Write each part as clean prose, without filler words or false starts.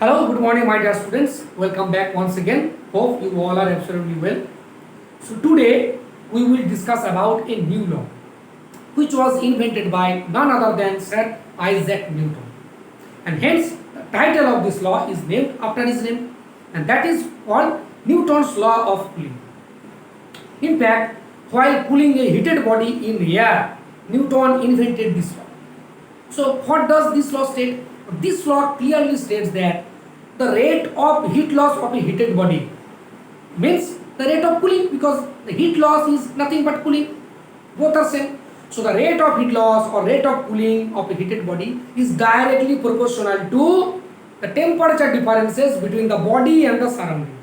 Hello, good morning, my dear students. Welcome back once again. Hope you all are absolutely well. So today we will discuss about a new law which was invented by none other than Sir Isaac Newton. And hence the title of this law is named after his name, and that is called Newton's law of cooling. In fact, while cooling a heated body in air, Newton invented this law. So what does this law state? This law clearly states that the rate of heat loss of a heated body means the rate of cooling, because the heat loss is nothing but cooling. Both are same. So the rate of heat loss or rate of cooling of a heated body is directly proportional to the temperature differences between the body and the surroundings.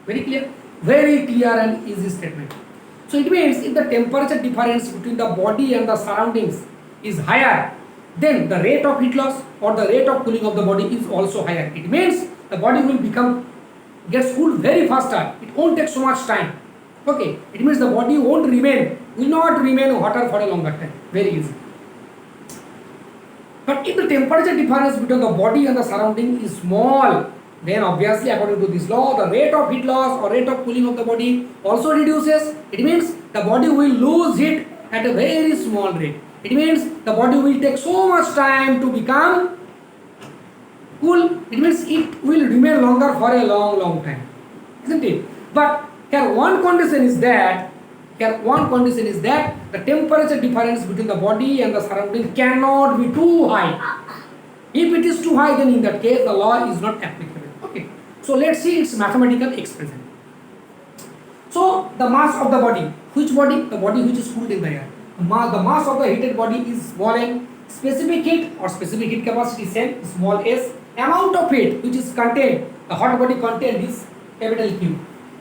Very clear? Very clear and easy statement. So it means if the temperature difference between the body and the surroundings is higher, then the rate of heat loss or the rate of cooling of the body is also higher. It means the body will gets cooled very faster. It won't take so much time. Okay, it means the body will not remain hotter for a longer time. Very easy. But if the temperature difference between the body and the surrounding is small, then obviously according to this law, the rate of heat loss or rate of cooling of the body also reduces. It means the body will lose heat at a very small rate. It means the body will take so much time to become cool. It means it will remain longer for a long time, isn't it? But here one condition is that the temperature difference between the body and the surrounding cannot be too high. If it is too high, then in that case the law is not applicable. Okay. So let's see its mathematical expression. So the mass of the body, which body? The body which is cooled in the air. The mass of the heated body is small m. Specific heat or specific heat capacity same, small s. Amount of heat which is contained, the hot body contained is capital Q.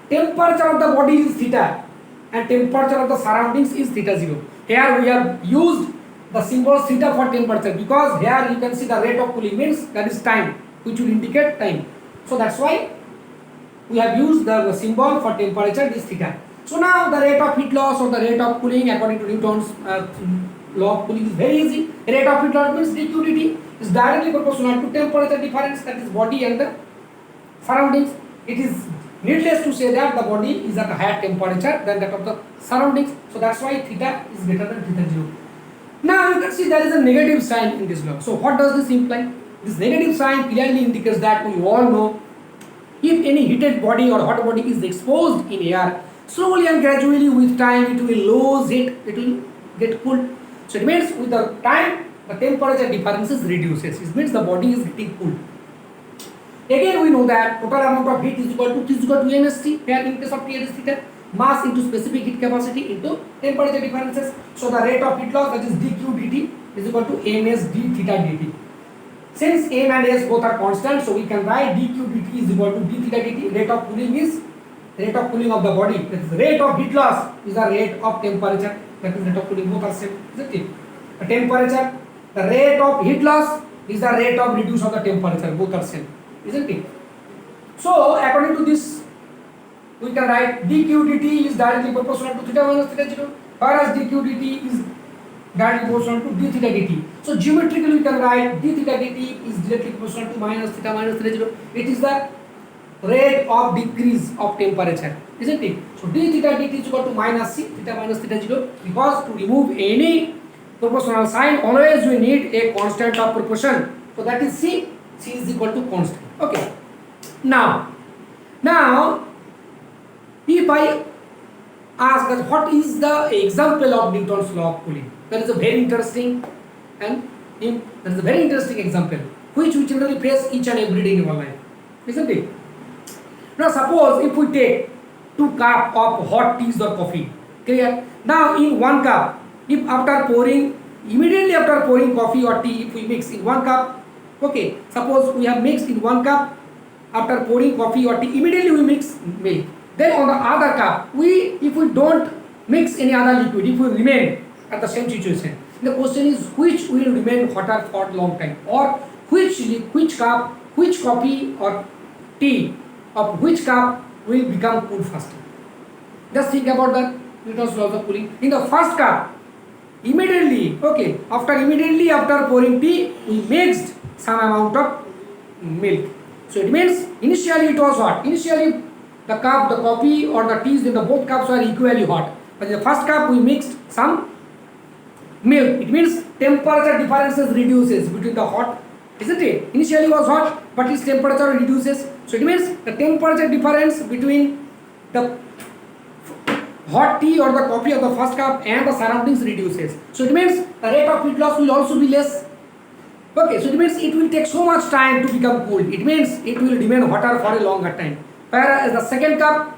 Temperature of the body is theta and temperature of the surroundings is theta 0. Here we have used the symbol theta for temperature because here you can see the rate of cooling means that is time, which will indicate time. So that's why we have used the symbol for temperature is theta. So now the rate of heat loss or the rate of cooling according to Newton's law of cooling is very easy. Rate of heat loss means dq dt is directly proportional to temperature difference, that is body and the surroundings. It is needless to say that the body is at a higher temperature than that of the surroundings. So that's why theta is greater than theta 0. Now you can see there is a negative sign in this law. So what does this imply? This negative sign clearly indicates that we all know if any heated body or hot body is exposed in air, slowly and gradually with time it will lose heat, it will get cooled. So it means with the time the temperature differences reduces. It means the body is getting cooled. Again we know that total amount of heat is equal to mST, where in case of T is theta, mass into specific heat capacity into temperature differences. So the rate of heat loss, that is dq dt, is equal to ms d theta dt. Since m and s both are constant, so we can write dq dt is equal to d theta dt. Rate of cooling is rate of cooling of the body, that is rate of heat loss is the rate of temperature, that is rate of cooling, both are same, isn't it? The temperature, the rate of heat loss is the rate of reduce of the temperature, both are same, isn't it? So according to this we can write dq dt is directly proportional to theta minus theta 0, whereas dq dt is directly proportional to d theta dt. So geometrically we can write d theta dt is directly proportional to minus theta 0. It is the rate of decrease of temperature, isn't it? So d theta dt is equal to minus c theta minus theta 0, because to remove any proportional sign always we need a constant of proportion. So that is c is equal to constant. Okay. Now if I ask that what is the example of Newton's law of cooling, there is a very interesting example which we generally face each and every day in our life, isn't it? Now suppose if we take 2 cups of hot teas or coffee, clear? Now in 1 cup, if immediately after pouring coffee or tea, if we mix in 1 cup, okay, suppose we have mixed in 1 cup, after pouring coffee or tea, immediately we mix milk. Then on the other cup, if we don't mix any other liquid, if we remain at the same situation, the question is which will remain hotter for a long time, or which cup, which coffee or tea of which cup will become cool faster. Just think about the Newton's laws of cooling. In the first cup, immediately after pouring tea, we mixed some amount of milk. So it means initially it was hot. Initially the cup, the coffee or the teas in the both cups were equally hot. But in the first cup we mixed some milk. It means temperature differences reduces between the hot, isn't it? Initially was hot, but its temperature reduces. So it means the temperature difference between the hot tea or the coffee of the first cup and the surroundings reduces. So it means the rate of heat loss will also be less. Okay, so it means it will take so much time to become cooled. It means it will remain hotter for a longer time. Whereas the second cup,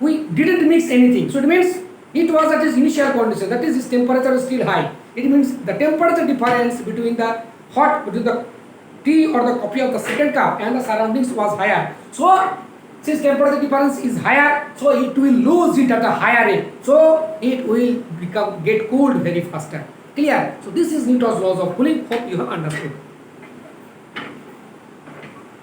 we didn't mix anything. So it means it was at its initial condition. That is, its temperature is still high. It means the temperature difference between the tea or the coffee of the second cup and the surroundings was higher. So since temperature difference is higher, so it will lose it at a higher rate. So it will get cooled very faster. Clear? So this is Newton's laws of cooling. Hope you have understood.